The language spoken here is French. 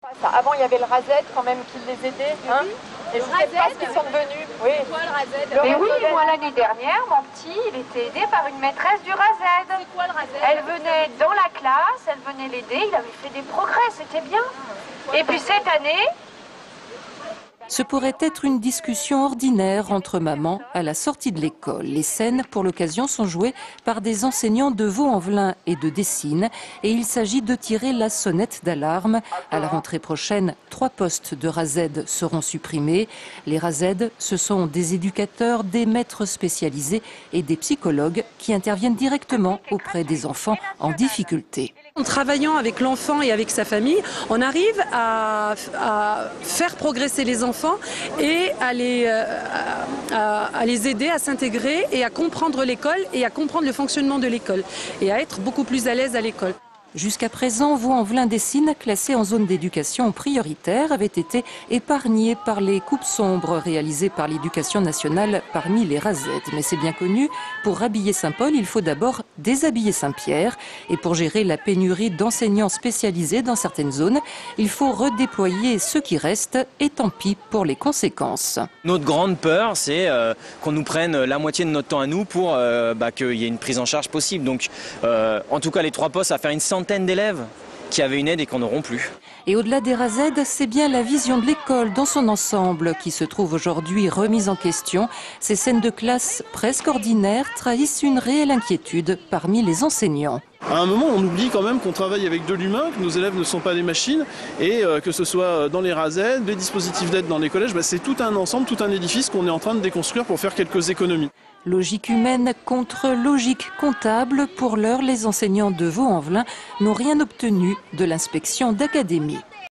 Avant, il y avait le Razed quand même qui les aidait. Hein, et je ne sais pas ce qu'ils sont devenus. Oui. Quoi le Razed? Mais oui, moi l'année dernière, mon petit, il était aidé par une maîtresse du Razed. C'est quoi le Razed? Elle venait dans la classe, elle venait l'aider, il avait fait des progrès, c'était bien. Et puis cette année... Ce pourrait être une discussion ordinaire entre mamans à la sortie de l'école. Les scènes, pour l'occasion, sont jouées par des enseignants de Vaux-en-Velin et de Dessines. Et il s'agit de tirer la sonnette d'alarme. À la rentrée prochaine, 3 postes de Razed seront supprimés. Les Razed, ce sont des éducateurs, des maîtres spécialisés et des psychologues qui interviennent directement auprès des enfants en difficulté. En travaillant avec l'enfant et avec sa famille, on arrive à faire progresser les enfants et à les aider à s'intégrer et à comprendre l'école et à comprendre le fonctionnement de l'école et à être beaucoup plus à l'aise à l'école. Jusqu'à présent, Vaux-en-Velin-Dessines, classé en zone d'éducation prioritaire, avait été épargné par les coupes sombres réalisées par l'Éducation nationale parmi les Razed. Mais c'est bien connu, pour habiller Saint-Paul, il faut d'abord déshabiller Saint-Pierre. Et pour gérer la pénurie d'enseignants spécialisés dans certaines zones, il faut redéployer ceux qui restent, et tant pis pour les conséquences. Notre grande peur, c'est qu'on nous prenne la moitié de notre temps à nous pour qu'il y ait une prise en charge possible. Donc, en tout cas, les 3 postes, à faire une centaine d'élèves qui avaient une aide et qu'on n'auront plus. Et au-delà des Razed, c'est bien la vision de l'école dans son ensemble qui se trouve aujourd'hui remise en question. Ces scènes de classe presque ordinaires trahissent une réelle inquiétude parmi les enseignants. À un moment, on oublie quand même qu'on travaille avec de l'humain, que nos élèves ne sont pas des machines, et que ce soit dans les Razed, les dispositifs d'aide dans les collèges, c'est tout un ensemble, tout un édifice qu'on est en train de déconstruire pour faire quelques économies. Logique humaine contre logique comptable. Pour l'heure, les enseignants de Vaux-en-Velin n'ont rien obtenu de l'inspection d'académie.